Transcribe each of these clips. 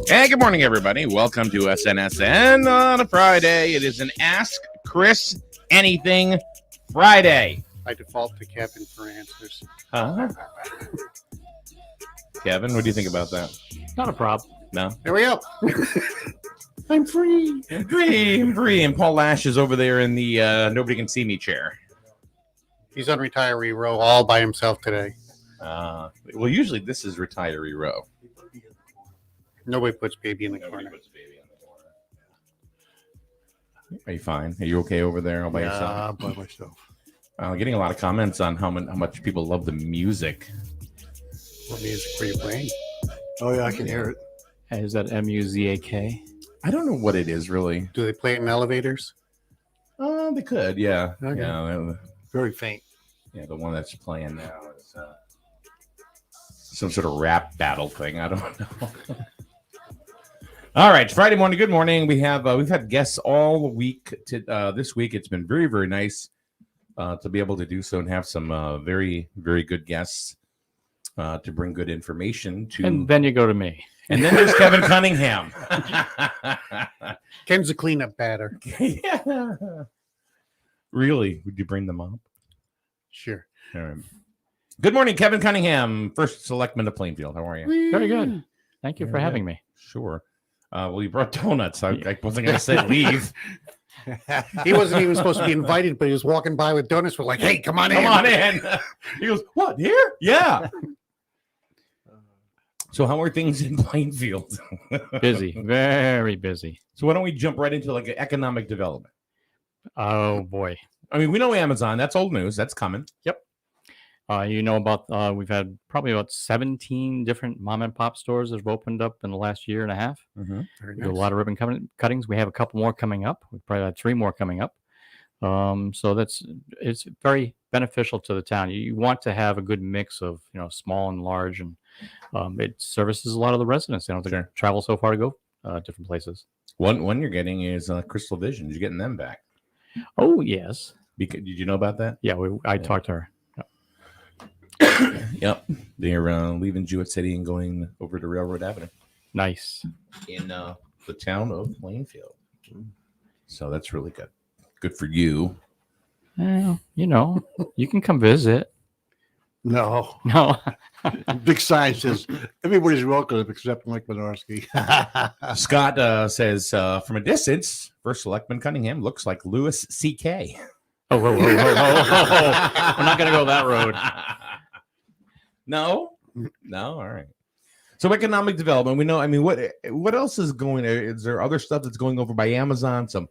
Hey, good morning, everybody. Welcome to SNSN on a Friday. It is an Ask Chris Anything Friday. I default to Kevin for answers. Kevin, what do you think about that? Not a problem. No? There we go. I'm free. Free. And Paul Lash is over there in the nobody can see me chair. He's on retiree row all by himself today. Well, usually this is retiree row. Nobody puts baby in the corner. Are you fine? Are you okay over there all by yourself? By myself. Getting a lot of comments on how much people love the music. What music were you playing? Oh, yeah, I can hear it. Hey, is that MUZAK? I don't know what it is, really. Do they play it in elevators? They could, yeah. Okay. Yeah. Very faint. Yeah, the one that's playing now is some sort of rap battle thing. I don't know. All right, it's Friday morning. Good morning. We've had guests all week. This week, it's been very, very nice to be able to do so and have some very, very good guests to bring good information to. And then you go to me. And then there's Kevin Cunningham. Ken's a cleanup batter. Yeah. Really? Would you bring them up? Sure. All right. Good morning, Kevin Cunningham, first selectman of Plainfield. How are you? Very good. Thank you for having me. Sure. Well, you brought donuts. I wasn't going to say leave. He wasn't even supposed to be invited, but he was walking by with donuts. We're like, hey, come on in. Come on in. He goes, what, here? Yeah. So how are things in Plainfield? Busy. Very busy. So why don't we jump right into like economic development? Oh, boy. I mean, we know Amazon. That's old news. That's coming. Yep. You know about, we've had probably about 17 different mom and pop stores that have opened up in the last year and a half. Mm-hmm. Very We do a nice. lot of ribbon cuttings. We have a couple more coming up. We've probably had 3 more coming up. So it's very beneficial to the town. You want to have a good mix of, small and large, and it services a lot of the residents. They don't have to travel so far to go different places. One you're getting is Crystal Vision. You're getting them back. Oh, yes. Did you know about that? Yeah, I talked to her. Yep. They're leaving Jewett City and going over to Railroad Avenue Nice. in the town of Plainfield. So that's really good. Good for you. Well, you can come visit. No. No. Big sign says everybody's welcome except Mike Minorski. Scott says, from a distance, first selectman Cunningham looks like Louis C.K. Oh, whoa. We're not going to go that road. No. All right. So economic development, we know. I mean, what else is going? Is there other stuff that's going over by Amazon? Some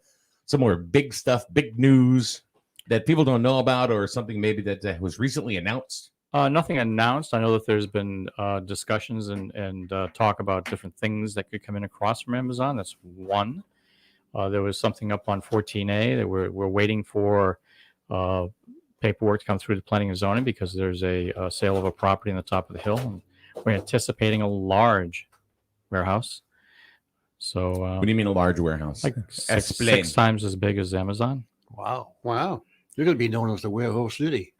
more big stuff, big news that people don't know about, or something maybe that was recently announced. Nothing announced. I know that there's been discussions and talk about different things that could come in across from Amazon. That's one. There was something up on 14A that we're waiting for paperwork to come through the planning and zoning, because there's a sale of a property on the top of the hill, and we're anticipating a large warehouse. So What do you mean a large waurhouse? like Explain. 6 times as big as Amazon. Wow. Wow. You're going to be known as the warehouse city.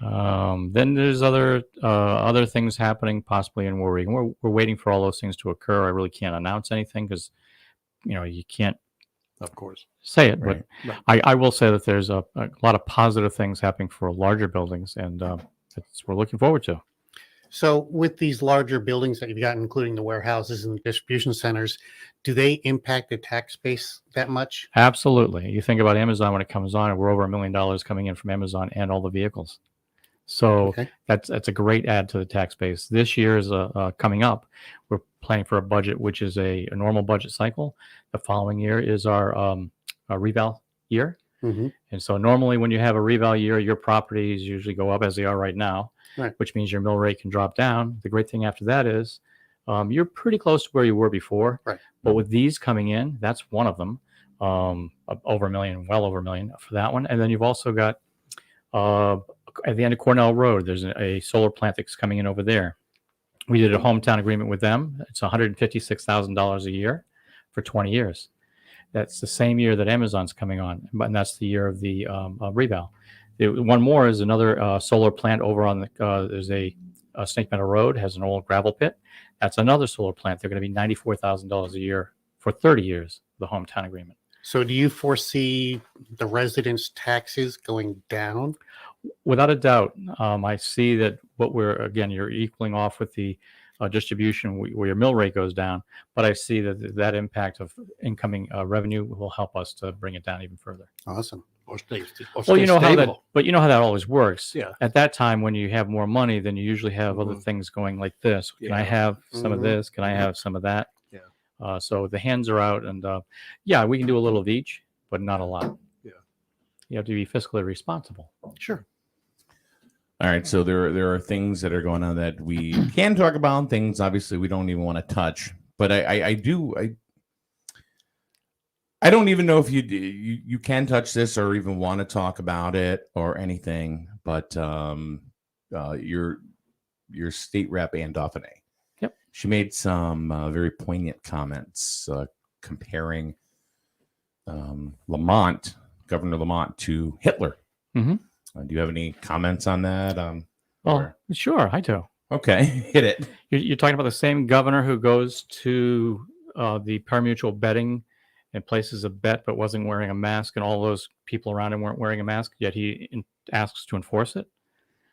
Then there's other things happening possibly in Warwick. We're waiting for all those things to occur. I really can't announce anything because you can't Of course. say it, Right. but I will say that there's a lot of positive things happening for larger buildings, and we're looking forward to. So with these larger buildings that you've got, including the warehouses and distribution centers, do they impact the tax base that much? Absolutely. You think about Amazon when it comes on, and we're over $1 million coming in from Amazon and all the vehicles. So Okay. that's a great add to the tax base. This year is coming up. We're planning for a budget, which is a normal budget cycle. The following year is our reval year. Mm-hmm. And so normally when you have a reval year, your properties usually go up as they are right now, Right. which means your mill rate can drop down. The great thing after that is you're pretty close to where you were before. Right. But with these coming in, that's one of them. Over $1 million, well over $1 million for that one. And then you've also got at the end of Cornell Road, there's a solar plant that's coming in over there. We did a hometown agreement with them. It's $156,000 a year for 20 years. That's the same year that Amazon's coming on, and that's the year of the reval. One more is another solar plant over on there's a Snake Meadow Road, has an old gravel pit. That's another solar plant. They're going to be $94,000 a year for 30 years, the hometown agreement. So do you foresee the residents' taxes going down? Without a doubt, I see that you're equaling off with the distribution where your mill rate goes down, but I see that impact of incoming revenue will help us to bring it down even further. Awesome. Or stay Well, you know how that, stable. but you know how that always works. Yeah. At that time, when you have more money, then you usually have other Mhm. things going like this. Can I Yeah. have some of Mhm. this? Can I have some of that? Yeah. So the hands are out, and yeah, we can do a little of each, but not a lot. Yeah. You have to be fiscally responsible. Sure. All right, so there are things that are going on that we can talk about, things obviously we don't even want to touch. But I don't even know if you can touch this or even want to talk about it or anything, but your state rep Ann Dauphine. Yep. She made some very poignant comments comparing Governor Lamont to Hitler. Mm-hmm. Do you have any comments on that? Well, sure, I do. Okay, hit it. You're talking about the same governor who goes to the pari-mutuel betting and places a bet but wasn't wearing a mask, and all those people around him weren't wearing a mask, yet he asks to enforce it.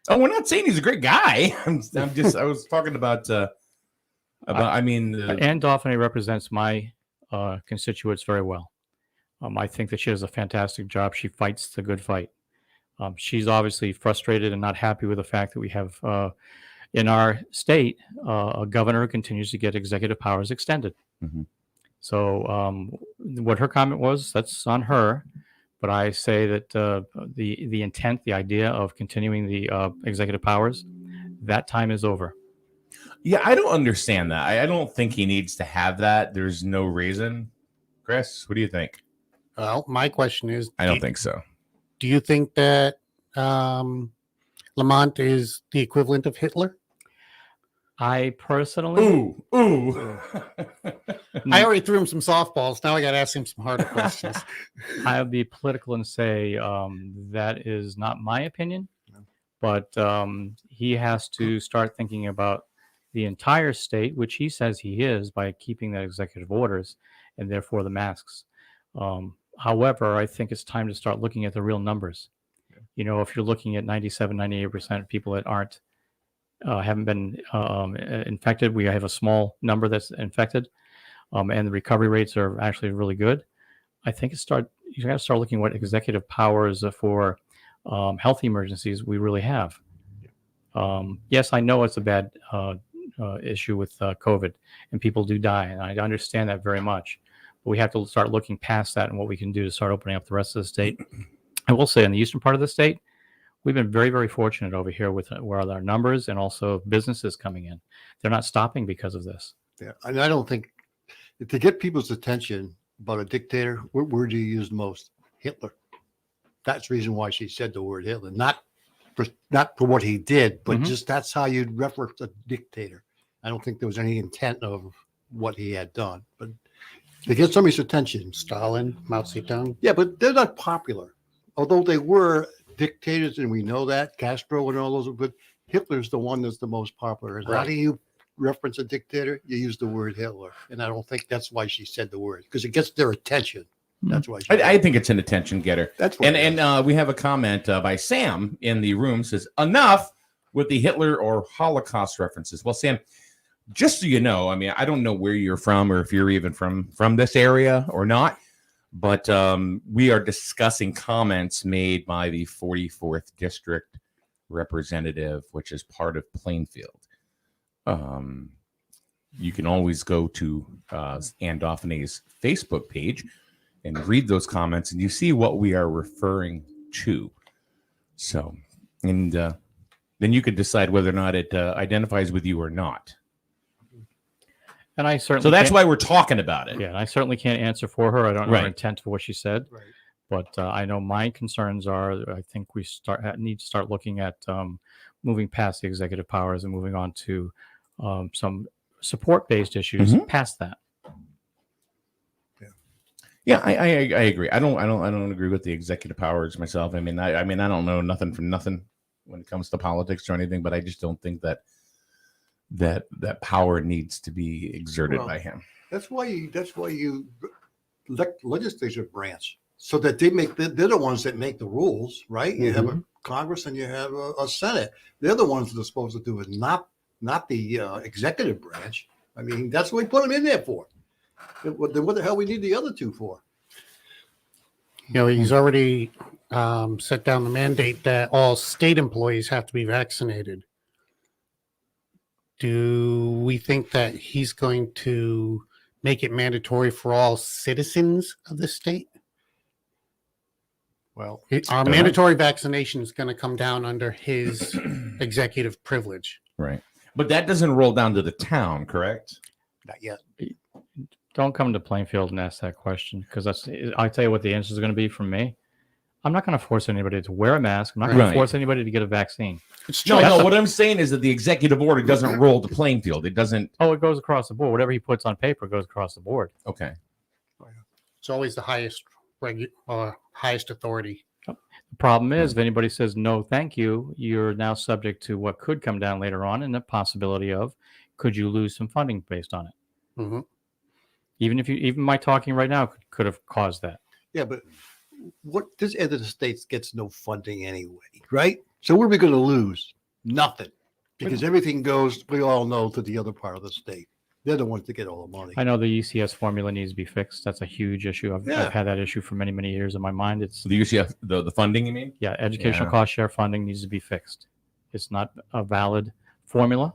Oh, we're not saying he's a great guy. I was talking about Ann Dauphine represents my constituents very well. I think that she does a fantastic job. She fights the good fight. She's obviously frustrated and not happy with the fact that we have in our state a governor who continues to get executive powers extended. Mm-hmm. So what her comment was, that's on her. But I say that the intent, the idea of continuing the executive powers, that time is over. Yeah, I don't understand that. I don't think he needs to have that. There's no reason. Chris, what do you think? Well, my question is, I don't think so. do you think that Lamont is the equivalent of Hitler? I personally, Ooh. I already threw him some softballs. Now I got to ask him some harder questions. I'll be political and say that is not my opinion, but he has to start thinking about the entire state, which he says he is by keeping the executive orders and therefore the masks. However, I think it's time to start looking at the real numbers. You know, if you're looking at 97, 98% of people that haven't been infected, we have a small number that's infected, and the recovery rates are actually really good. I think you got to start looking at what executive powers for health emergencies we really have. Yes, I know it's a bad issue with COVID, and people do die, and I understand that very much. But we have to start looking past that and what we can do to start opening up the rest of the state. I will say, in the eastern part of the state, we've been very, very fortunate over here with where our numbers and also businesses coming in. They're not stopping because of this. Yeah, and I don't think to get people's attention about a dictator, what word do you use most? Hitler. That's the reason why she said the word Hitler, not for what he did, but just that's how you'd reference a dictator. I don't think there was any intent of what he had done, but to get somebody's attention. Stalin, Mao Zedong. Yeah, but they're not popular, although they were dictators, and we know that Castro and all those. But Hitler's the one that's the most popular. And Right. How do you reference a dictator? You use the word Hitler, and I don't think that's why she said the word, because it gets their attention. That's why. I think it's an attention getter. That's what. And we have a comment by Sam in the room, says enough with the Hitler or Holocaust references. Well, Sam, just so you know, I mean, I don't know where you're from or if you're even from this area or not, but we are discussing comments made by the 44th District representative, which is part of Plainfield. You can always go to Ann Dauphine's Facebook page and read those comments, and you see what we are referring to. So, and then you could decide whether or not it identifies with you or not. And I certainly So that's why we're talking about it. Yeah, and I certainly can't answer for her. I don't know Right. her intent for what she said, Right. but I know my concerns are. I think we need to start looking at moving past the executive powers and moving on to some support-based issues past that. Yeah, I agree. I don't agree with the executive powers myself. I mean, I don't know nothing from nothing when it comes to politics or anything, but I just don't think that power needs to be exerted by him. That's why you elect legislative branch, so that they're the ones that make the rules, right? You have a Congress and you have a Senate. They're the ones that are supposed to do it, not the executive branch. I mean, that's what we put them in there for. Then what the hell we need the other two for? You know, he's already set down the mandate that all state employees have to be vaccinated. Do we think that he's going to make it mandatory for all citizens of the state? Well, Our mandatory vaccination is going to come down under his executive privilege. Right. But that doesn't roll down to the town, correct? not yet. Don't come to Plainfield and ask that question because I'll tell you what the answer is going to be from me. I'm not going to force anybody to wear a mask. I'm not going Right. to force anybody to get a vaccine. It's No, choice. no. What I'm saying is that the executive order doesn't roll to Plainfield. It doesn't. Oh, it goes across the board. Whatever he puts on paper goes across the board. Okay. It's always the highest authority. The problem is, if anybody says no, thank you, you're now subject to what could come down later on, and the possibility of could you lose some funding based on it. Hmm. Even my talking right now could have caused that. Yeah, but what this end of the states gets no funding anyway, right? So what are we going to lose? Nothing, because everything goes. We all know to the other part of the state. They're the ones that get all the money. I know the ECS formula needs to be fixed. That's a huge issue. I've had that issue for many, many years in my mind. It's So the UCF, the funding, you mean? yeah, educational Yeah. cost share funding needs to be fixed. It's not a valid formula.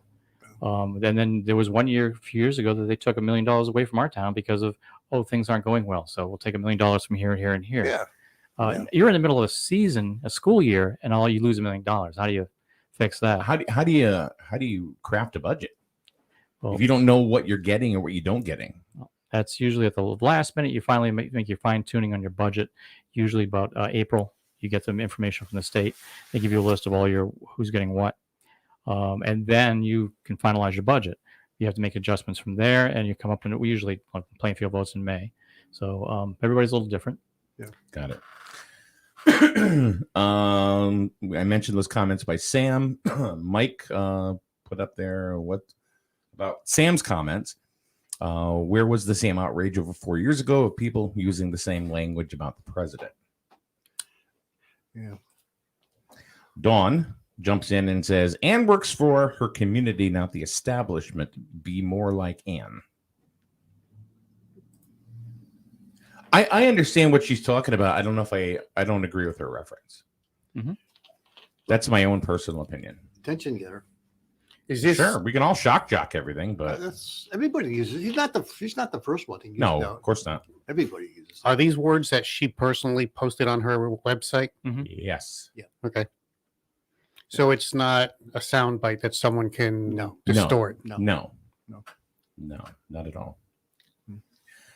And then there was a few years ago, that they took $1 million away from our town because of things aren't going well. So we'll take $1 million from here and here and here. Yeah. You're in the middle of a season, a school year, and you lose $1 million. How do you fix that? How do you craft a budget Well, if you don't know what you're getting or what you don't getting? that's usually at the last minute. You finally make your fine tuning on your budget. Usually about April, you get some information from the state. They give you a list of all who's getting what, and then you can finalize your budget. You have to make adjustments from there, and you come up and we usually Plainfield votes in May, so everybody's a little different. Got it. I mentioned those comments by Sam. Mike put up there what about Sam's comments. Where was the same outrage over 4 years ago of people using the same language about the president? Yeah. Dawn jumps in and says, Anne works for her community, not the establishment. Be more like Anne. I understand what she's talking about. I don't know if I don't agree with her reference. Mm-hmm. That's my own personal opinion. Attention getter. Is this Sure, we can all shock jock everything, but That's everybody uses. He's not the first one to use. no, it. of course not. Everybody uses. it. Are these words that she personally posted on her website? Yes. Okay. So it's not a soundbite that someone can No. distort. No. No. No. No, not at all.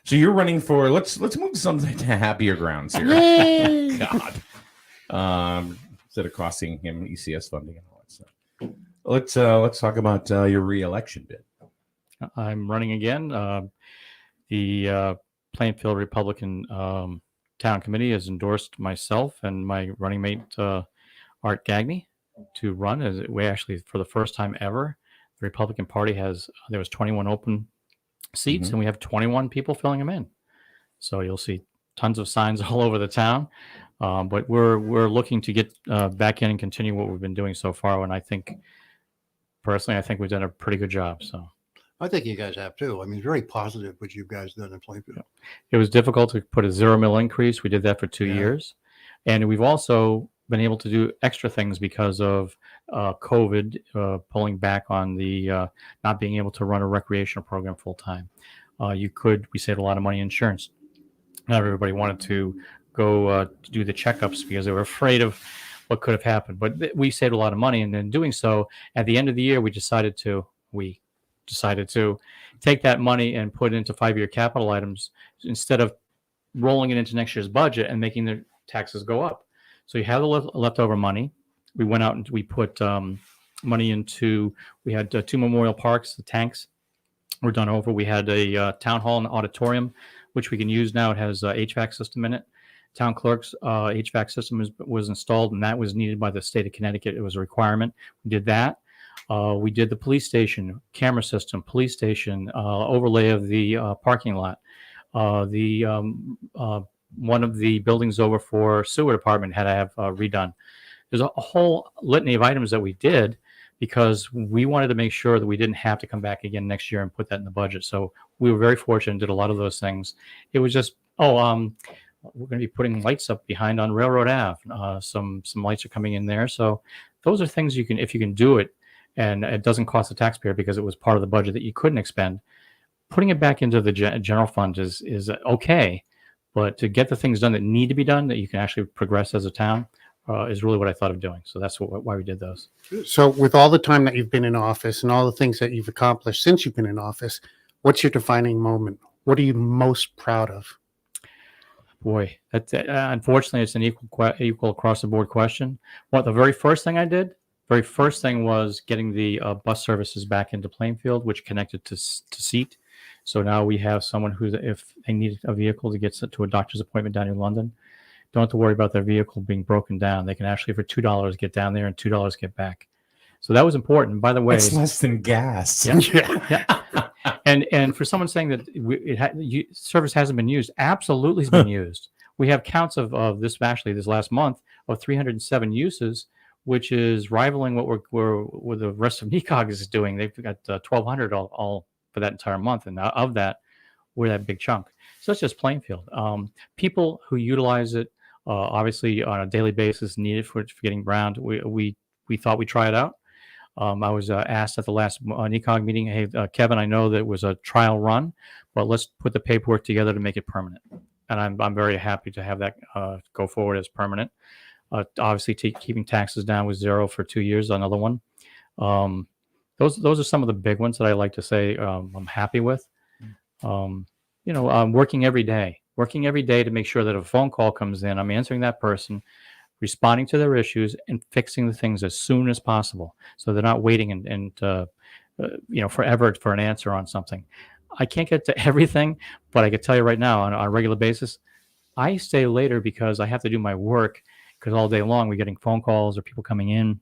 So you're running for let's move to something to happier grounds here. Yay! God. Instead of costing him ECS funding and all that stuff. Let's talk about your re-election bid. I'm running again. The Plainfield Republican Town Committee has endorsed myself and my running mate Art Gagney to run. As we actually, for the first time ever, the Republican Party there was 21 open seats, and we have 21 people filling them in. So you'll see tons of signs all over the town. But we're looking to get back in and continue what we've been doing so far. And I think we've done a pretty good job. So I think you guys have too. I mean, very positive what you guys done in Plainfield. it was difficult to put a $0 increase. We did that for 2 years, and we've also been able to do extra things because of COVID, pulling back on the not being able to run a recreational program full time. We saved a lot of money in insurance. Not everybody wanted to go to do the checkups because they were afraid of what could have happened. But we saved a lot of money, and in doing so, at the end of the year, we decided to take that money and put it into 5-year capital items instead of rolling it into next year's budget and making the taxes go up. So you have the leftover money. We went out and we put money into. We had 2 memorial parks. The tanks were done over. We had a town hall and auditorium, which we can use now. It has HVAC system in it. Town clerk's HVAC system was installed, and that was needed by the state of Connecticut. It was a requirement. We did that. We did the police station, camera system, police station, overlay of the parking lot. One of the buildings over for sewer department had to have redone. There's a whole litany of items that we did because we wanted to make sure that we didn't have to come back again next year and put that in the budget. So we were very fortunate and did a lot of those things. It was just, we're going to be putting lights up behind on Railroad Ave. Some lights are coming in there. So those are things you can, if you can do it, and it doesn't cost the taxpayer because it was part of the budget that you couldn't expend. Putting it back into the general fund is okay, but to get the things done that need to be done, that you can actually progress as a town, is really what I thought of doing. So that's why we did those. So with all the time that you've been in office and all the things that you've accomplished since you've been in office, what's your defining moment? What are you most proud of? Boy, that's unfortunately it's an equal across the board question. The very first thing I did, very first thing was getting the bus services back into Plainfield, which connected to Seat. So now we have someone who's, if they need a vehicle to get to a doctor's appointment down in London, don't have to worry about their vehicle being broken down. They can actually for $2 get down there and $2 get back. So that was important. By the way, It's less than gas. Yeah. And for someone saying that service hasn't been used, absolutely has been used. We have counts of this last month of 307 uses, which is rivaling what we're the rest of NECOG is doing. They've got 1,200 all for that entire month, and of that, we're that big chunk. So it's just Plainfield. People who utilize it, obviously on a daily basis, need it for getting around. We thought we'd try it out. I was asked at the last NECOG meeting, hey, Kevin, I know that it was a trial run, but let's put the paperwork together to make it permanent. And I'm very happy to have that go forward as permanent. Obviously, keeping taxes down with 0 for 2 years, another one. Those are some of the big ones that I like to say I'm happy with. Working every day to make sure that if a phone call comes in, I'm answering that person, responding to their issues, and fixing the things as soon as possible, so they're not waiting and forever for an answer on something. I can't get to everything, but I can tell you right now on a regular basis, I stay later because I have to do my work, because all day long we're getting phone calls or people coming in,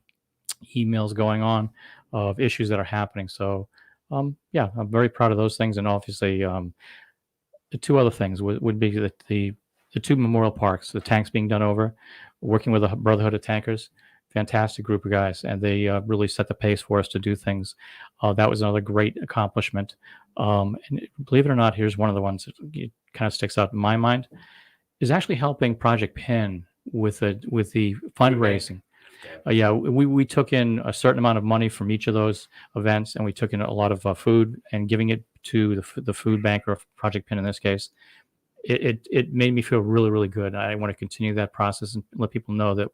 emails going on of issues that are happening. So I'm very proud of those things. And obviously the two other things would be the two memorial parks, the tanks being done over, working with the Brotherhood of Tankers, fantastic group of guys, and they really set the pace for us to do things. That was another great accomplishment. And believe it or not, here's one of the ones that kind of sticks out in my mind, is actually helping Project Penn with the fundraising. We took in a certain amount of money from each of those events, and we took in a lot of food and giving it to the food bank, or Project Penn in this case. It made me feel really, really good. I want to continue that process and let people know that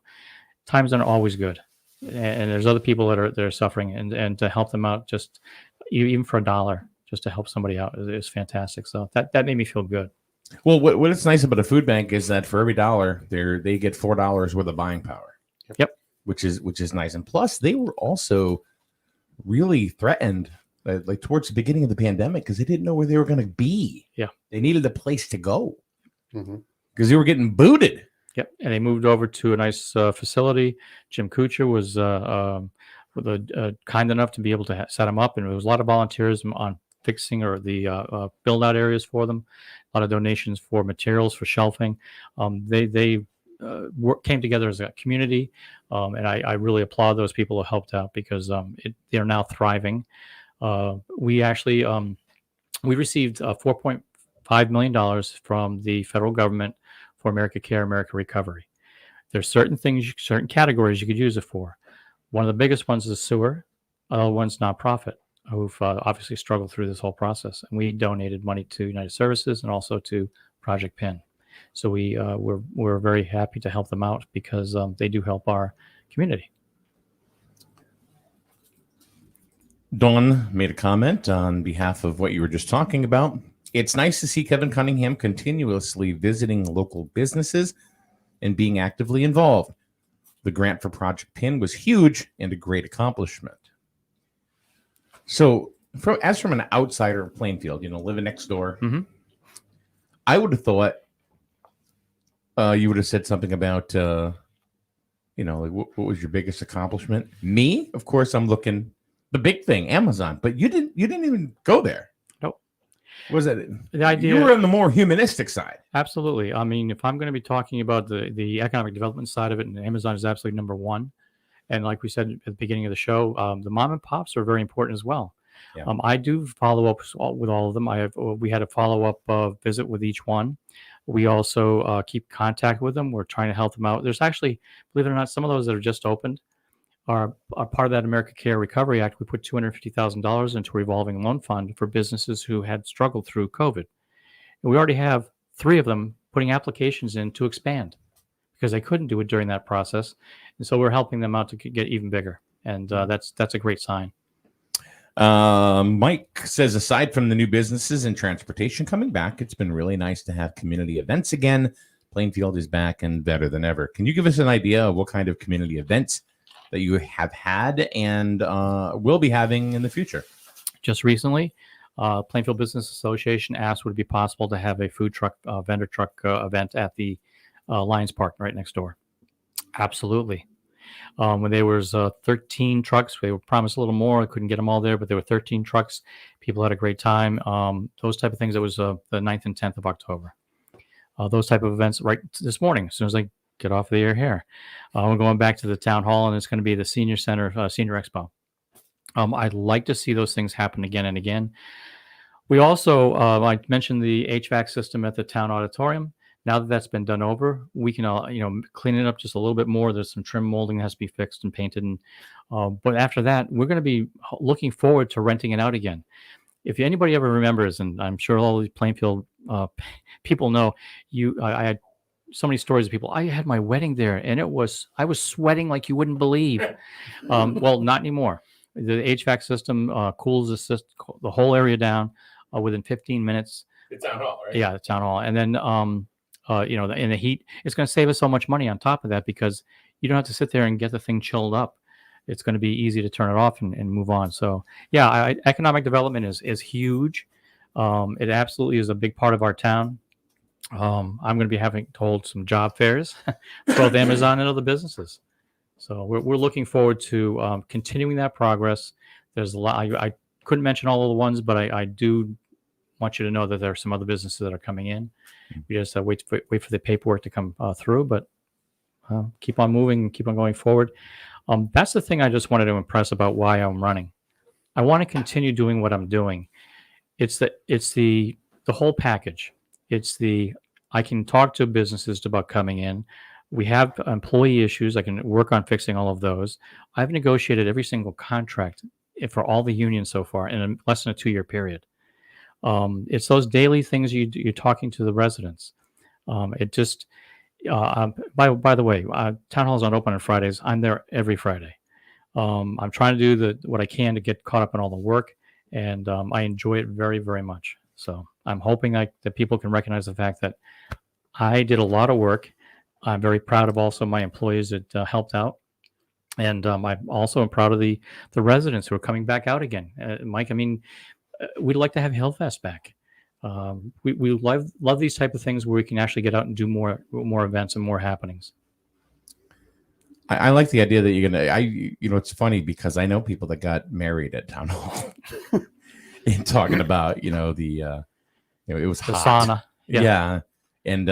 times aren't always good, and there's other people that are suffering, and to help them out, just even for $1, just to help somebody out is fantastic. So that made me feel good. Well, what is nice about a food bank is that for every $1, they get $4 worth of buying power. Yep. Which is nice, and plus they were also really threatened like towards the beginning of the pandemic, because they didn't know where they were going to be. Yeah, they needed a place to go because they were getting booted. Yep, and they moved over to a nice facility. Jim Kuchar was kind enough to be able to set them up, and there was a lot of volunteers on fixing or the build out areas for them. A lot of donations for materials for shelving. They came together as a community, and I really applaud those people who helped out, because they're now thriving. We actually we received $4.5 million from the federal government for America Care, America Recovery. There's certain things, certain categories you could use it for. One of the biggest ones is sewer. Other one's nonprofit, who've obviously struggled through this whole process. And we donated money to United Services and also to Project Penn. So we're very happy to help them out, because they do help our community. Dawn made a comment on behalf of what you were just talking about. It's nice to see Kevin Cunningham continuously visiting local businesses and being actively involved. The grant for Project Penn was huge and a great accomplishment. So, as from an outsider of Plainfield, living next door, I would have thought you would have said something about, like what was your biggest accomplishment? Me, of course, I'm looking the big thing, Amazon. But you didn't even go there. Nope. Was that the idea? You were on the more humanistic side. Absolutely. I mean, if I'm going to be talking about the economic development side of it, and Amazon is absolutely number one. And like we said at the beginning of the show, the mom and pops are very important as well. Yeah. I do follow up with all of them. We had a follow-up visit with each one. We also keep contact with them. We're trying to help them out. There's actually, believe it or not, some of those that are just opened are part of that America Care Recovery Act. We put $250,000 into a revolving loan fund for businesses who had struggled through COVID. And we already have 3 of them putting applications in to expand, because they couldn't do it during that process. And so we're helping them out to get even bigger. And that's a great sign. Mike says, aside from the new businesses and transportation coming back, it's been really nice to have community events again. Plainfield is back and better than ever. Can you give us an idea of what kind of community events that you have had and will be having in the future? Just recently, Plainfield Business Association asked would it be possible to have a food truck, vendor truck event at the Lions Park right next door. Absolutely. When there was 13 trucks, they were promised a little more. I couldn't get them all there, but there were 13 trucks. People had a great time. Those type of things. It was the 9th and 10th of October. Those type of events right this morning, as soon as I get off the air here. We're going back to the town hall, and it's going to be the senior center, senior expo. I'd like to see those things happen again and again. We also, I mentioned the HVAC system at the town auditorium. Now that that's been done over, we can, clean it up just a little bit more. There's some trim molding that has to be fixed and painted. And, but after that, we're going to be looking forward to renting it out again. If anybody ever remembers, and I'm sure all these Plainfield people know, I had so many stories of people. I had my wedding there, and I was sweating like you wouldn't believe. Well, not anymore. The HVAC system cools the whole area down within 15 minutes. The town hall, right? Yeah, the town hall. And then, in the heat, it's going to save us so much money on top of that because you don't have to sit there and get the thing chilled up. It's going to be easy to turn it off and move on. So, yeah, economic development is huge. It absolutely is a big part of our town. I'm going to be having to hold some job fairs for both Amazon and other businesses. So we're looking forward to continuing that progress. There's a lot. I couldn't mention all of the ones, but I do want you to know that there are some other businesses that are coming in. We just wait for the paperwork to come through, but keep on moving, keep on going forward. That's the thing I just wanted to impress about why I'm running. I want to continue doing what I'm doing. It's the whole package. I can talk to businesses about coming in. We have employee issues. I can work on fixing all of those. I've negotiated every single contract for all the unions so far in less than a 2-year period. It's those daily things you're talking to the residents. It just, by the way, town hall's not open on Fridays. I'm there every Friday. I'm trying to do what I can to get caught up in all the work, and I enjoy it very, very much. So I'm hoping that people can recognize the fact that I did a lot of work. I'm very proud of also my employees that helped out. And I also am proud of the residents who are coming back out again. Mike, I mean, we'd like to have Hillfest back. We love these type of things where we can actually get out and do more events and more happenings. I like the idea that you're gonna. It's funny because I know people that got married at town hall, and talking about it was The hot. sauna. Yeah. And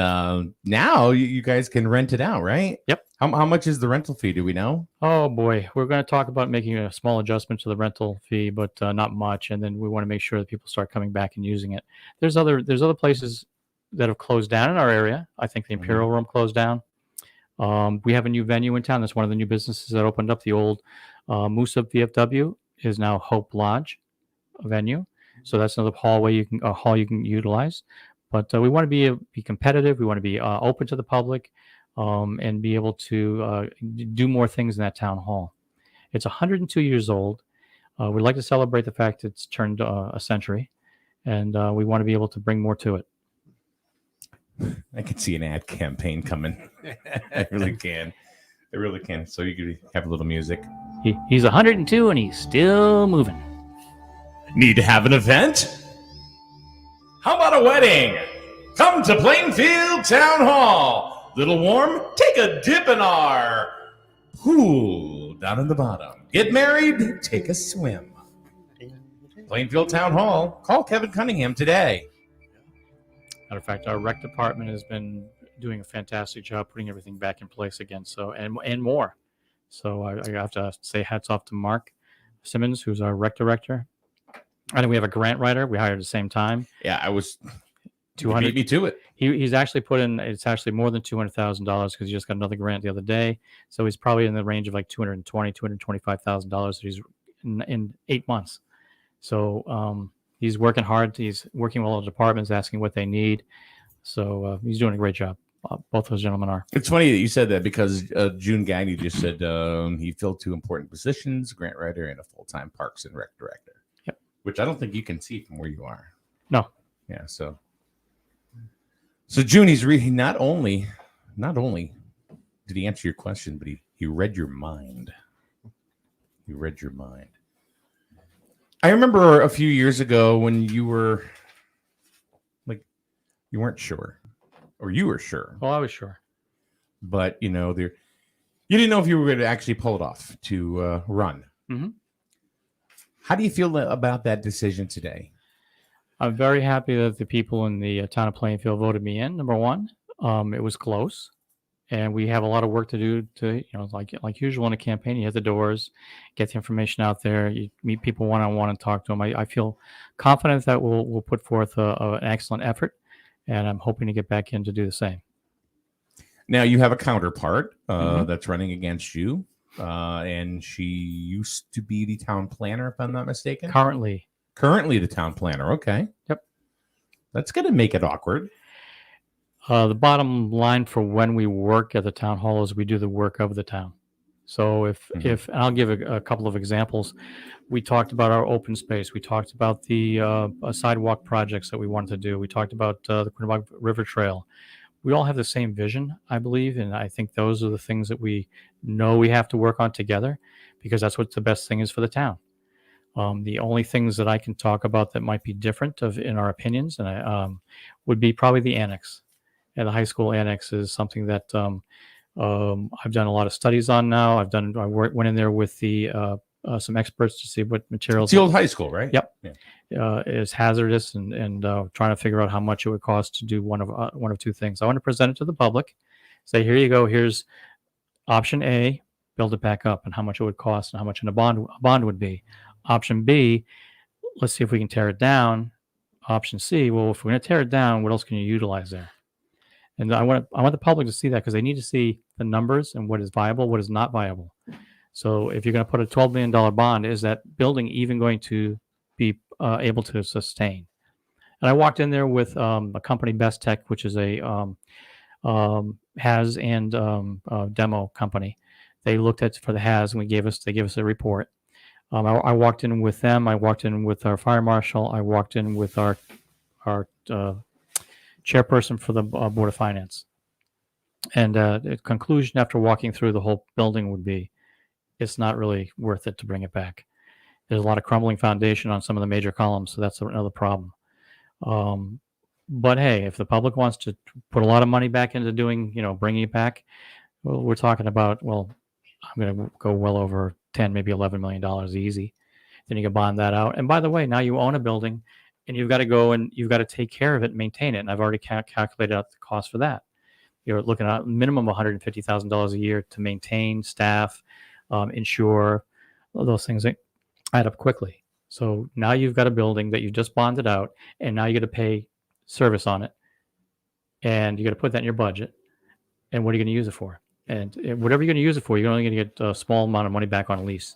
now you guys can rent it out, right? Yep. How much is the rental fee? Do we know? Oh boy, we're going to talk about making a small adjustment to the rental fee, but not much. And then we want to make sure that people start coming back and using it. There's other places that have closed down in our area. I think the Imperial Room closed down. We have a new venue in town. That's one of the new businesses that opened up. The old Moosa VFW is now Hope Lodge venue. So that's another hall you can utilize. But we want to be competitive. We want to be open to the public and be able to do more things in that town hall. It's 102 years old. We'd like to celebrate the fact it's turned a century, and we want to be able to bring more to it. I can see an ad campaign coming. I really can. So you could have a little music. He's 102 and he's still moving. Need to have an event? How about a wedding? Come to Plainfield Town Hall. Little warm? Take a dip in our pool down in the bottom. Get married? Take a swim. Plainfield Town Hall. Call Kevin Cunningham today. Matter of fact, our rec department has been doing a fantastic job putting everything back in place again. So and more. So I have to say hats off to Mark Simmons, who's our rec director. And then we have a grant writer we hired at the same time. Yeah, I was 200. Beat me to it. He's actually put in. It's actually more than $200,000 because he just got another grant the other day. So he's probably in the range of like $225,000 that he's in 8 months. So he's working hard. He's working with all the departments, asking what they need. So he's doing a great job. Both those gentlemen are. It's funny that you said that because June Gagne just said he filled 2 important positions: grant writer and a full-time Parks and Rec director. which I don't think you can see from where you are. No. Yeah. So June, he's really not only did he answer your question, but he read your mind. He read your mind. I remember a few years ago when you were like, you weren't sure, or you were sure, Oh, I was sure. but you didn't know if you were going to actually pull it off to run. Mm-hmm. How do you feel about that decision today? I'm very happy that the people in the town of Plainfield voted me in. Number one, it was close, and we have a lot of work to do. To like usual in a campaign, you hit the doors, get the information out there, you meet people one on one, and talk to them. I feel confident that we'll put forth an excellent effort, and I'm hoping to get back in to do the same. Now you have a counterpart Mhm. that's running against you, and she used to be the town planner, if I'm not mistaken. Currently, the town planner. Okay. Yep. That's going to make it awkward. the bottom line for when we work at the town hall is we do the work of the town. So if and I'll give a couple of examples. We talked about our open space. We talked about the sidewalk projects that we wanted to do. We talked about the Quinnipiac River Trail. We all have the same vision, I believe, and I think those are the things that we know we have to work on together, because that's what the best thing is for the town. The only things that I can talk about that might be different in our opinions, and would be probably the annex. And the high school annex is something that I've done a lot of studies on now. I went in there with some experts to see what materials. It's the old high school, right? Yep. Yeah. Is hazardous, and trying to figure out how much it would cost to do one of two things. I want to present it to the public, say, here you go. Here's option A, build it back up, and how much it would cost, and how much a bond would be. Option B, let's see if we can tear it down. Option C, well, if we're going to tear it down, what else can you utilize there? And I want the public to see that, because they need to see the numbers and what is viable, what is not viable. So if you're going to put a $12 million bond, is that building even going to be able to sustain? And I walked in there with a company, Best Tech, which is a HAZ and demo company. They looked at for the HAZ, and they gave us a report. I walked in with them. I walked in with our fire marshal. I walked in with our chairperson for the Board of Finance. And the conclusion after walking through the whole building would be, it's not really worth it to bring it back. There's a lot of crumbling foundation on some of the major columns, so that's another problem. But hey, if the public wants to put a lot of money back into bringing it back, well, we're talking about, I'm going to go well over 10, maybe $11 million easy. Then you can bond that out. And by the way, now you own a building, and you've got to go and you've got to take care of it and maintain it. And I've already calculated out the cost for that. You're looking at minimum $150,000 a year to maintain, staff, insure, all those things that add up quickly. So now you've got a building that you just bonded out, and now you got to pay service on it, and you got to put that in your budget. And what are you going to use it for? And whatever you're going to use it for, you're only going to get a small amount of money back on lease.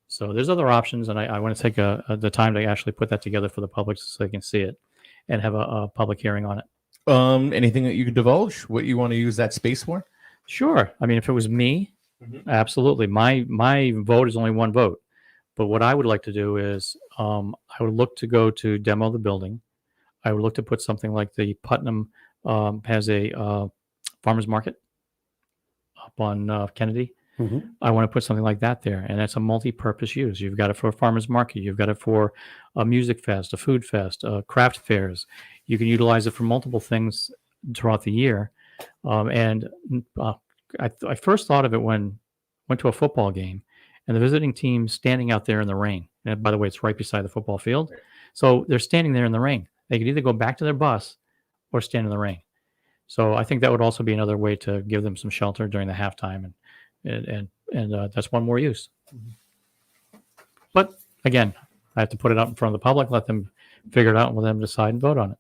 So there's other options, and I want to take the time to actually put that together for the public so they can see it and have a public hearing on it. Anything that you could divulge? What you want to use that space for? Sure. I mean, if it was me, absolutely. My vote is only one vote. But what I would like to do is I would look to go to demo the building. I would look to put something like the Putnam has a farmer's market up on Kennedy. Mm-hmm. I want to put something like that there, and that's a multi-purpose use. You've got it for a farmer's market. You've got it for a music fest, a food fest, craft fairs. You can utilize it for multiple things throughout the year. I first thought of it when I went to a football game, and the visiting team standing out there in the rain. And by the way, it's right beside the football field. So they're standing there in the rain. They could either go back to their bus or stand in the rain. So I think that would also be another way to give them some shelter during the halftime, and that's one more use. But again, I have to put it out in front of the public, let them figure it out, and let them decide and vote on it.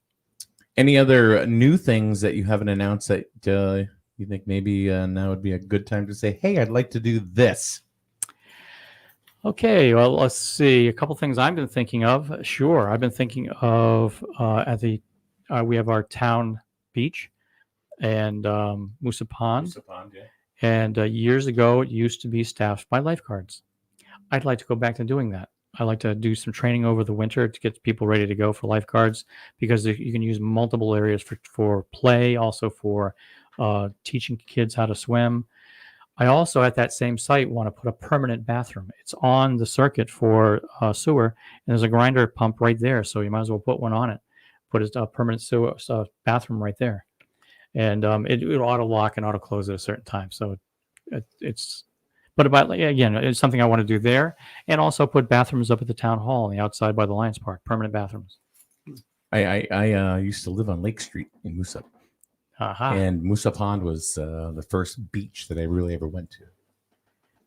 Any other new things that you haven't announced that you think maybe now would be a good time to say, hey, I'd like to do this? Okay, well, let's see. A couple things I've been thinking of. Sure, I've been thinking of we have our town beach and Moosa Pond. And years ago, it used to be staffed by lifeguards. I'd like to go back to doing that. I like to do some training over the winter to get people ready to go for lifeguards, because you can use multiple areas for play, also for teaching kids how to swim. I also, at that same site, want to put a permanent bathroom. It's on the circuit for sewer, and there's a grinder pump right there, so you might as well put one on it. Put a permanent sewer bathroom right there, and it auto lock and auto close at a certain time. So it's, but again, it's something I want to do there, and also put bathrooms up at the town hall on the outside by the Lions Park, permanent bathrooms. I used to live on Lake Street in Moosup. Aha. And Moosup Pond was the first beach that I really ever went to.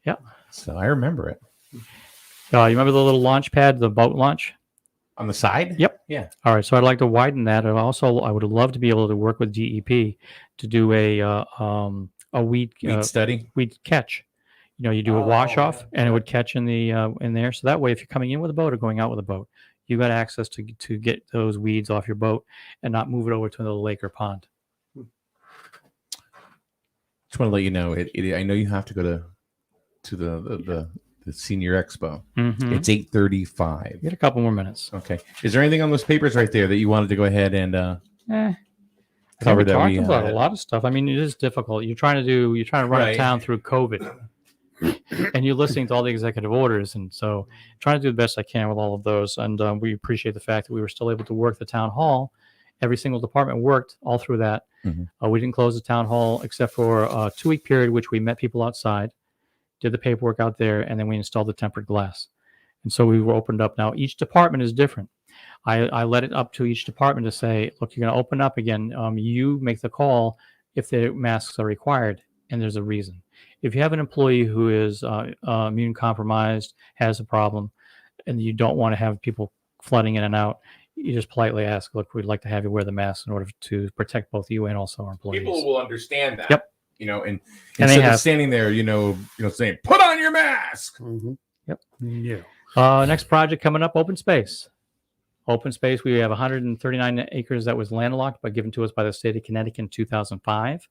Yeah. So I remember it. You remember the little launch pad, the boat launch? On the side? Yep. Yeah. All right. So I'd like to widen that. And also, I would love to be able to work with DEP to do a weed study. weed catch. You do a wash off, and it would catch in the in there. So that way, if you're coming in with a boat or going out with a boat, you got access to get those weeds off your boat and not move it over to another lake or pond. Just want to let you know, I know you have to go to the senior expo. Mm-hmm. It's 8:35. Get a couple more minutes. Okay. Is there anything on those papers right there that you wanted to go ahead and cover? We That talked we about a lot of stuff. I mean, it is difficult. You're trying to run Right. a town through COVID, and you're listening to all the executive orders, and so trying to do the best I can with all of those. And we appreciate the fact that we were still able to work the town hall. Every single department worked all through that. Mm-hmm. We didn't close the town hall except for a 2-week period, which we met people outside, did the paperwork out there, and then we installed the tempered glass. And so we were opened up. Now, each department is different. I let it up to each department to say, look, you're going to open up again. You make the call if the masks are required, and there's a reason. If you have an employee who is immune compromised, has a problem, and you don't want to have people flooding in and out, you just politely ask, look, we'd like to have you wear the mask in order to protect both you and also our employees. People will understand that. Yep. And And instead of standing there, saying, put on your mask. Mhm. Yep. Yeah. Next project coming up, open space. Open space, we have 139 acres that was landlocked, but given to us by the state of Connecticut in 2005.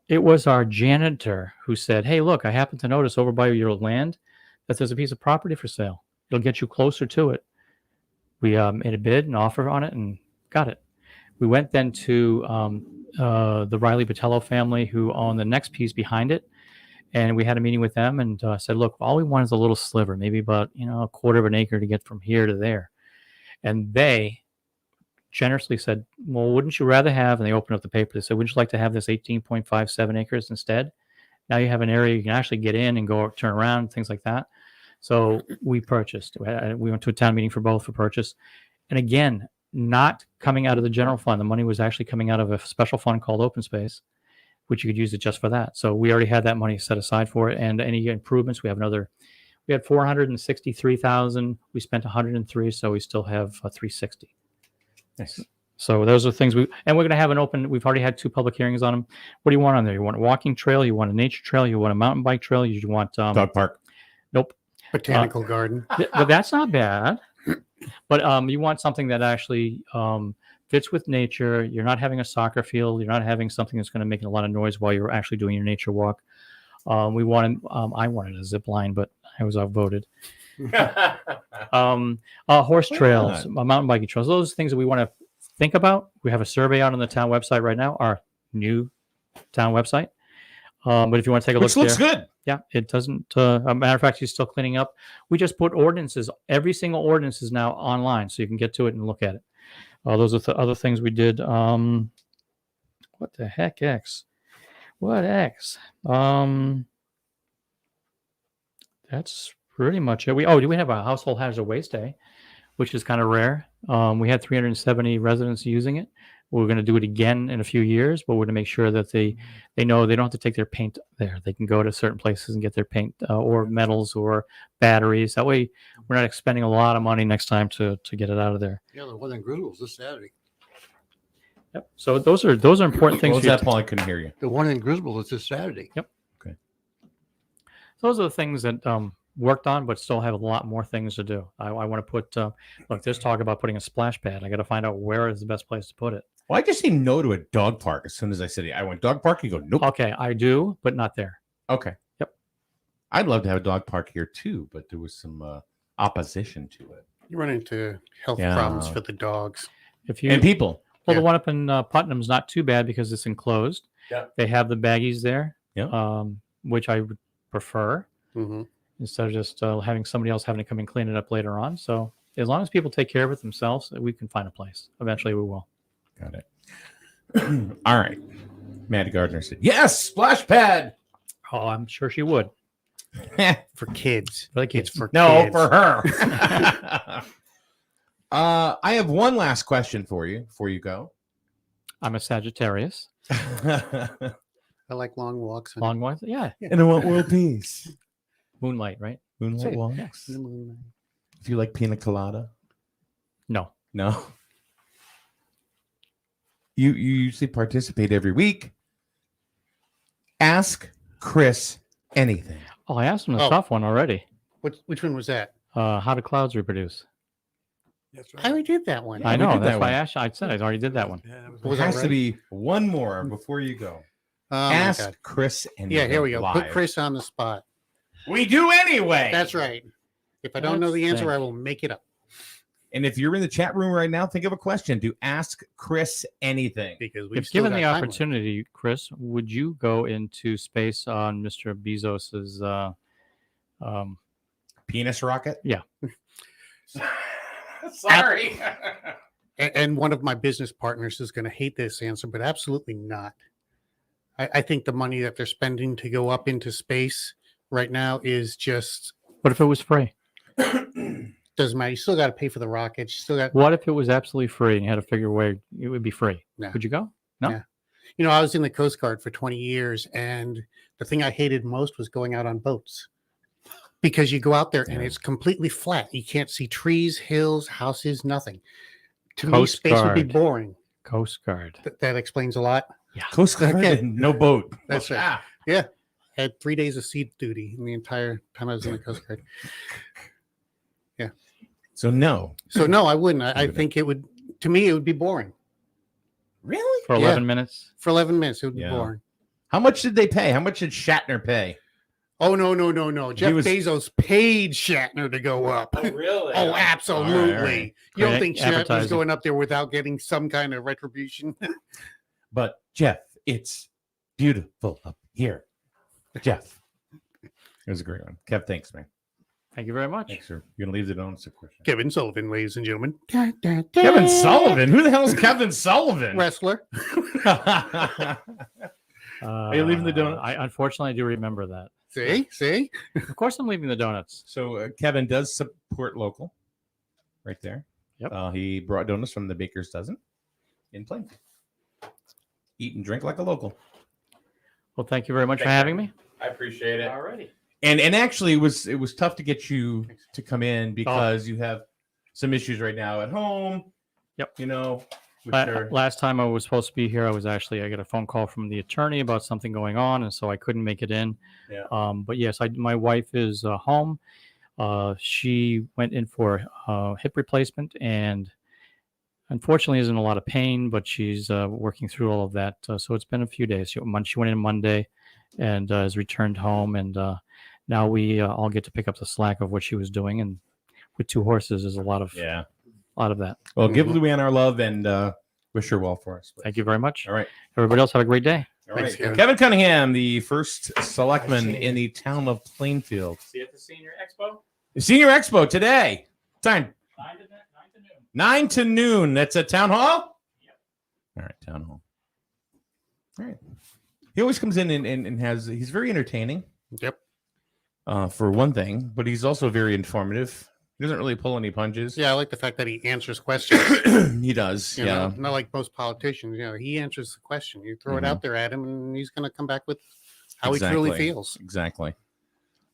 It was our janitor who said, hey, look, I happen to notice over by your land that there's a piece of property for sale. It'll get you closer to it. We made a bid and offer on it and got it. We went then to the Riley Botello family, who own the next piece behind it. And we had a meeting with them and said, look, all we want is a little sliver, maybe about a quarter of an acre to get from here to there. And they generously said, well, wouldn't you rather have, and they opened up the paper, they said, would you like to have this 18.57 acres instead? Now you have an area you can actually get in and go turn around, things like that. So we purchased. We went to a town meeting for both for purchase. And again, not coming out of the general fund. The money was actually coming out of a special fund called Open Space, which you could use it just for that. So we already had that money set aside for it. And any improvements, we had 463,000. We spent 103, so we still have 360. Nice. So those are things we're going to have we've already had 2 public hearings on them. What do you want on there? You want a walking trail? You want a nature trail? You want a mountain bike trail? You want Dog park. Nope. Botanical garden. But that's not bad. But you want something that actually fits with nature. You're not having a soccer field. You're not having something that's going to make a lot of noise while you're actually doing your nature walk. I wanted a zip line, but I was outvoted. Horse trails, mountain biking trails. Those things that we want to think about. We have a survey out on the town website right now, our new town website. But if you want to take a look, Which looks good. Yeah, it doesn't. A matter of fact, she's still cleaning up. We just put ordinances. Every single ordinance is now online, so you can get to it and look at it. Those are the other things we did. What the heck, X? What X? That's pretty much it. We have a household hazard waste day, which is kind of rare. We had 370 residents using it. We're going to do it again in a few years, but we're going to make sure that they know they don't have to take their paint there. They can go to certain places and get their paint or metals or batteries. That way, we're not expending a lot of money next time to get it out of there. Yeah, the one in Grinnell's this Saturday. Yep. So those are important things. What was that, Paul? I couldn't hear you. The one in Grinnell is this Saturday. Yep. Okay. Those are the things that worked on, but still have a lot more things to do. I want to put. Look, there's talk about putting a splash pad. I got to find out where is the best place to put it. Well, I just say no to a dog park as soon as I said it. I went dog park. You go, nope. Okay, I do, but not there. Okay. Yep. I'd love to have a dog park here too, but there was some opposition to it. You run into health Yeah. problems for the dogs. If you And people. Well, Yeah. the one up in Putnam's not too bad because it's enclosed. Yeah. They have the baggies there, Yeah. which I would prefer Hmm. instead of just having somebody else having to come and clean it up later on. So as long as people take care of it themselves, we can find a place. Eventually, we will. Got it. All right. Maddie Gardner said, yes, splash pad. Oh, I'm sure she would. For kids. For the kids. It's for No, kids. for her. I have one last question for you before you go. I'm a Sagittarius. I like long walks. Long ones. Yeah. And I want world peace. Moonlight, right? Moonlight Say it. walks. Yeah. Do you like pina colada? No. No. You usually participate every week. Ask Chris anything. Oh, I asked him a Oh. tough one already. Which one was that? How do clouds reproduce? That's I already did that one. Yeah, I we know. did That's that why one. I asked. I said I already did that one. There Was that has to right? be one more before you go. Oh, my Ask God. Chris anything. Yeah, here we go. Put live. Chris on the spot. We do anyway. That's right. If I don't know Let's the answer, think. I will make it up. And if you're in the chat room right now, think of a question to ask Chris anything. Because we If given the opportunity, Chris, would you go into space on Mr. Bezos's? Penis rocket? Yeah. Sorry. And one of my business partners is going to hate this answer, but absolutely not. I think the money that they're spending to go up into space right now is just What if it was free? doesn't matter. You still got to pay for the rockets. You still got, What if it was absolutely free and you had to figure a way it would be free? No. Would you go? No. Yeah. You know, I was in the Coast Guard for 20 years, and the thing I hated most was going out on boats because you go out there and Yeah. it's completely flat. You can't see trees, hills, houses, nothing. To me, Coast space would be Guard. boring. Coast Guard. That explains a lot. Coast Guard Okay. and no boat. That's right. Ah. I had 3 days of sea duty in the entire time I was in the Coast Guard. So no. So no, I wouldn't. I Wouldn't. think it would. To me, it would be boring. Really? For Yeah. 11 minutes? For 11 minutes, it would be Yeah. boring. How much did they pay? How much did Shatner pay? Oh no! Jeff was- Bezos paid Shatner to go up. really? Oh, absolutely. All right. You don't Great think Shatner's advertising. going up there without getting some kind of retribution? But Jeff, it's beautiful up here. Jeff. It was a great one. Kev, thanks, man. Thank you very much. Thanks, sir. You're gonna leave the donuts, of course. Kevin Sullivan, ladies and gentlemen. Kevin Sullivan? Who the hell is Kevin Sullivan? Wrestler. Are you leaving the donuts? I unfortunately do remember that. See? Of course, I'm leaving the donuts. So Kevin does support local, right there. Yep. He brought donuts from the Baker's Dozen in Plainfield. Eat and drink like a local. Well, thank you very much for Thank you. having me. I appreciate it. Alrighty. And actually, it was tough to get you to come in because you have some issues right now at home. Yep. You know. with your- Last time I was supposed to be here, I got a phone call from the attorney about something going on, and so I couldn't make it in. Yeah. But yes, my wife is home. She went in for hip replacement, and unfortunately is in a lot of pain, but she's working through all of that. So it's been a few days. She went in Monday and has returned home, and now we all get to pick up the slack of what she was doing. And with 2 horses, there's a lot of that. Well, give Luann our love and wish her well for us. please. Thank you very much. All right. Everybody else have a great day. All Thanks, right. Kevin. Kevin Cunningham, the first selectman in the town of Plainfield. See you at the Senior Expo. The Senior Expo today. Time 9 to noon. 9 to noon. That's at Town Hall? Yep. All right, Town Hall. All right. He always comes in and he's very entertaining. Yep. For one thing, but he's also very informative. He doesn't really pull any punches. Yeah, I like the fact that he answers questions. He does. You Yeah. know, not like most politicians. You know, he answers the question. You throw it out there at him, and he's going to come back with how he truly Exactly. feels. Exactly.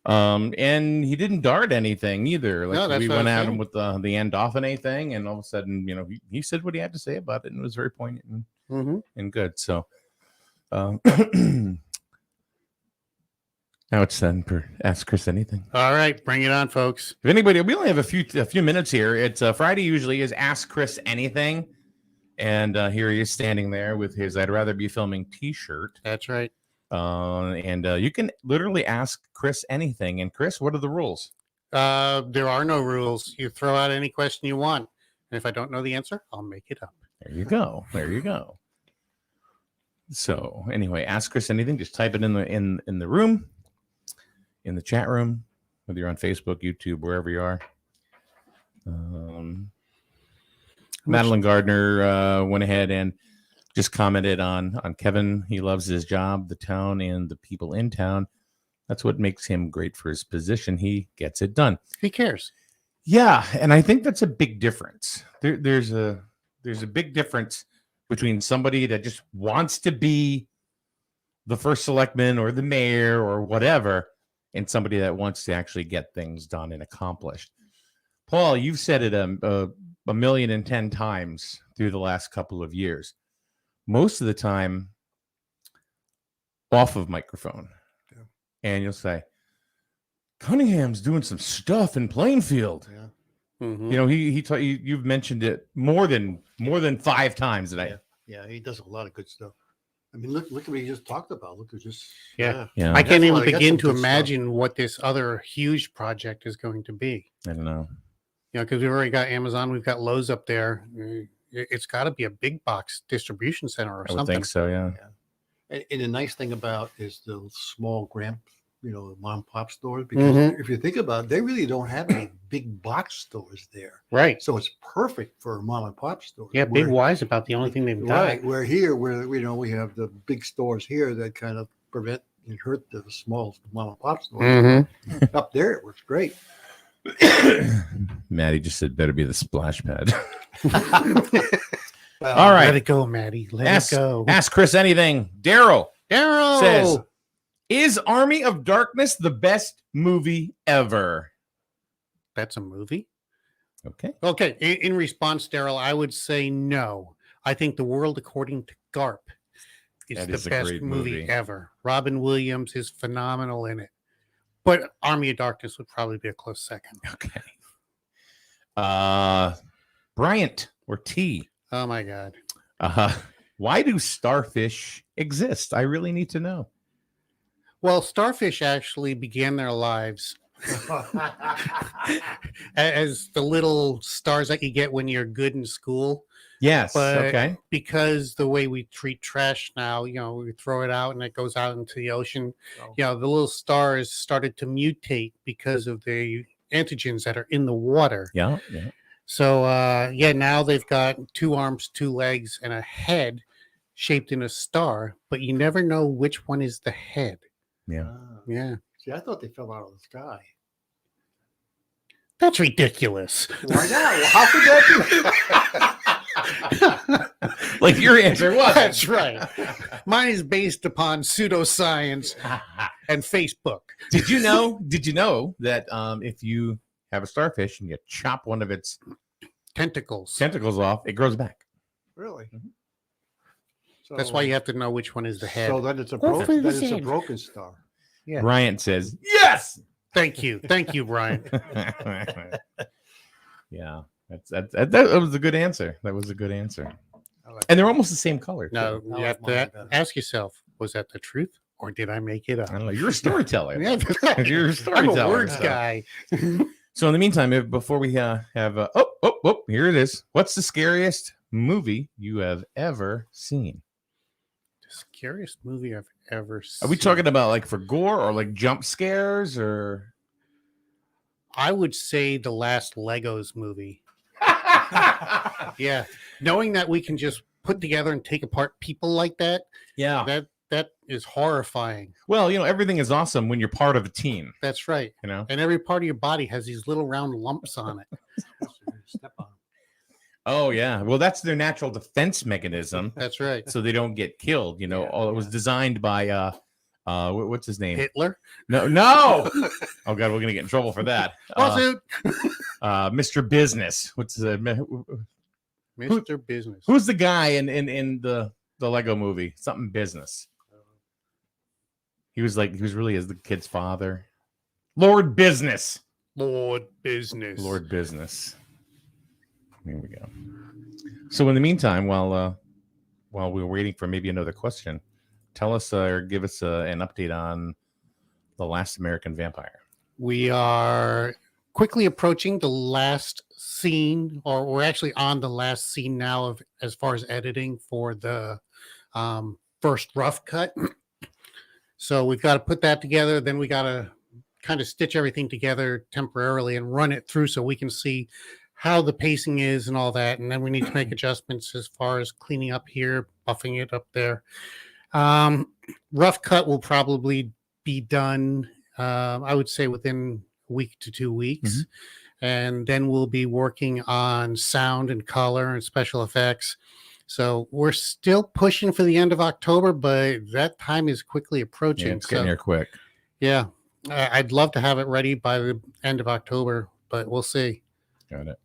And he didn't dart anything either. Like No, that's we what went I'm at him saying. with the Andophané thing, and all of a sudden, he said what he had to say about it, and it was very poignant Mm-hmm. and good. So, now it's time for Ask Chris Anything. All right, bring it on, folks. If anybody, we only have a few minutes here. It's Friday usually is Ask Chris Anything, and here he is standing there with his "I'd rather be filming" T-shirt. That's right. And you can literally ask Chris anything. And Chris, what are the rules? There are no rules. You throw out any question you want. And if I don't know the answer, I'll make it up. There you go. There you go. So anyway, ask Chris anything. Just type it in the room, in the chat room, whether you're on Facebook, YouTube, wherever you are. Madeline Gardner went ahead and just commented on Kevin. He loves his job, the town, and the people in town. That's what makes him great for his position. He gets it done. He cares. Yeah, and I think that's a big difference. There's a big difference between somebody that just wants to be the first selectman or the mayor or whatever, and somebody that wants to actually get things done and accomplished. Paul, you've said it a million and 10 times through the last couple of years. Most of the time, off of microphone, and you'll say, Cunningham's doing some stuff in Plainfield. Yeah. Mm-hmm. You know, you've mentioned it more than 5 times today. Yeah, he does a lot of good stuff. I mean, look at what he just talked about. Look at just Yeah. Yeah, I can't even Definitely got begin some to good stuff. imagine what this other huge project is going to be. I don't know. You know, because we've already got Amazon, we've got Lowe's up there. It's got to be a big box distribution center or I would something. think so. Yeah. And the nice thing about is the small mom and pop stores, because if you think about it, they really don't have any big box stores there. Right. So it's perfect for a mom and pop store. Yeah, Big Y is about the only thing they've got. Right. Where here, we have the big stores here that kind of prevent and hurt the small mom and pop stores. Mm-hmm. Up there, it works great. Maddie just said better be the splash pad. Well, All right. Let it go, Maddie. Let it go. Ask Chris anything. Daryl says, Daryl! is Army of Darkness the best movie ever? That's a movie? Okay. Okay. In response, Daryl, I would say no. I think The World According to Garp is That the is a best great movie movie. ever. Robin Williams is phenomenal in it. But Army of Darkness would probably be a close second. Okay. Bryant or T. Oh, my God. Why do starfish exist? I really need to know. Well, starfish actually began their lives as the little stars that you get when you're good in school. Yes. But Okay. because the way we treat trash now, you know, we throw it out and it goes out into the ocean. Oh. You know, the little stars started to mutate because of the antigens that are in the water. Yeah. Yeah. So, now they've got 2 arms, 2 legs, and a head shaped in a star, but you never know which one is the head. Yeah. Yeah. See, I thought they fell out of the sky. That's ridiculous. Why not? Well, how could that be? Like your answer was. That's right. Mine is based upon pseudoscience and Facebook. Did you know that if you have a starfish and you chop one of its Tentacles. tentacles off, it grows back? Really? So, That's why you have to know which one is the head. So then it's a Hopefully broken. the Then it's a same. broken star. Yeah. Bryant says yes. Thank you. Thank you, Brian. Yeah, that was a good answer. That was a good answer. I like And they're almost the same color. too. Now, I you like have mine to better. ask yourself, was that the truth or did I make it up? I don't know. You're a storyteller. Yeah, that's right. You're a I'm storyteller. a words so. guy. So in the meantime, before we have here it is. What's the scariest movie you have ever seen? The scariest movie I've ever seen. Are we talking about like for gore or like jump scares or? I would say the last Legos movie. Yeah. Knowing that we can just put together and take apart people like that, Yeah. that is horrifying. Well, everything is awesome when you're part of a team. That's right. And every part of your body has these little round lumps on it. Step on. oh yeah. Well, that's their natural defense mechanism, That's right. so they don't get killed. Yeah, It was designed by what's his name? Hitler. No. Oh god, we're gonna get in trouble for that. Lawsuit. Mr. Business. What's the Mr. Business. who's the guy in the Lego movie? Something business. He was really as the kid's father. Lord Business. Lord Business. Lord Business. Here we go. So in the meantime, while we're waiting for maybe another question, tell us or give us an update on The Last American Vampire. We are quickly approaching the last scene, or we're actually on the last scene now of as far as editing for the first rough cut. So we've got to put that together. Then we got to kind of stitch everything together temporarily and run it through so we can see how the pacing is and all that. And then we need to make adjustments as far as cleaning up here, buffing it up there. Rough cut will probably be done, I would say, within a week to 2 weeks. And then we'll be working on sound and color and special effects. So we're still pushing for the end of October, but that time is quickly approaching. Yeah, it's getting here quick. Yeah, I'd love to have it ready by the end of October, but we'll see. Got it.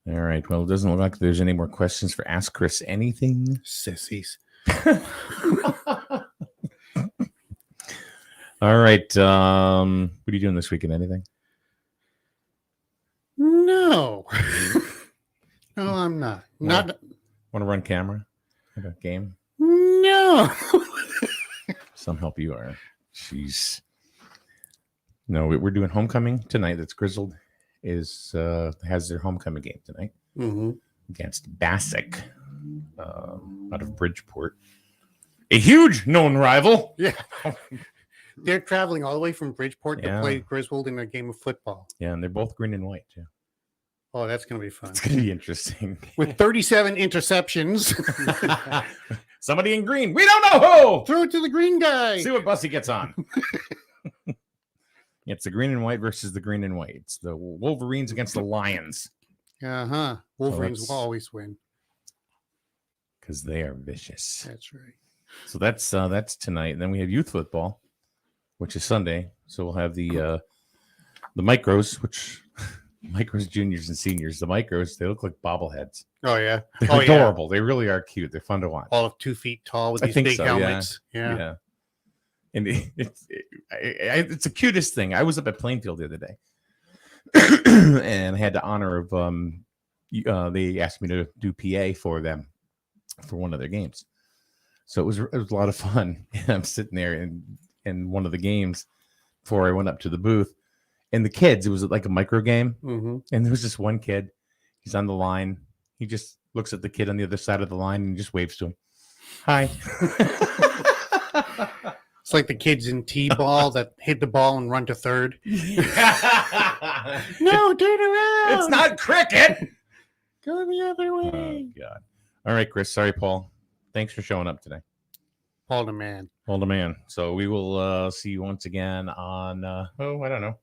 All right. Well, it doesn't look like there's any more questions for Ask Chris Anything. Sissies. All right. What are you doing this weekend? Anything? No. No, I'm not. Not. Want to run camera? Have a game? No. Some help you are. Jeez. No, we're doing homecoming tonight. That's Grizzled has their homecoming game tonight against Bassick out of Bridgeport. A huge known rival. Yeah. They're traveling all the way from Bridgeport to play Griswold in a game of football. Yeah, and they're both green and white, too. Oh, that's going to be fun. It's going to be interesting. With 37 interceptions. Somebody in green. We don't know who. Throw it to the green guy. See what bus he gets on. It's the green and white versus the green and white. It's the Wolverines against the Lions. Uh-huh. Wolverines will always win. Because they are vicious. That's right. So that's tonight. And then we have youth football, which is Sunday. So we'll have the micros, which micros, juniors, and seniors. The micros, they look like bobbleheads. Oh, yeah. They're adorable. Yeah. They really are cute. They're fun to watch. All of 2 feet tall with these big helmets. Yeah. And it's the cutest thing. I was up at Plainfield the other day, and I had the honor of they asked me to do PA for them for one of their games. So it was a lot of fun. And I'm sitting there in one of the games before I went up to the booth, and the kids, it was like a micro game, and there was this one kid. He's on the line. He just looks at the kid on the other side of the line and just waves to him. Hi. It's like the kids in T-ball that hit the ball and run to third. No, turn around. It's not cricket. Go the other way. Oh, God. All right, Chris. Sorry, Paul. Thanks for showing up today. Paul the man. Paul the man. So we will see you once again on, I don't know,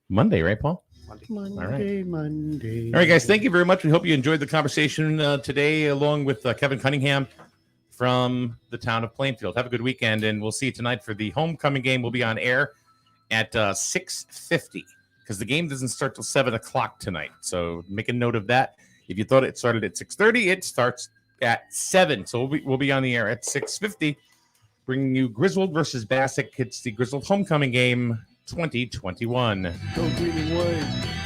Monday, right, Paul? Monday. All right, guys. Thank you very much. We hope you enjoyed the conversation today along with Kevin Cunningham from the town of Plainfield. Have a good weekend, and we'll see you tonight for the homecoming game. We'll be on air at 6:50 because the game doesn't start till 7 o'clock tonight. So make a note of that. If you thought it started at 6:30, it starts at 7. So we'll be on the air at 6:50, bringing you Griswold versus Bassick. It's the Griswold homecoming game 2021. Go green and white.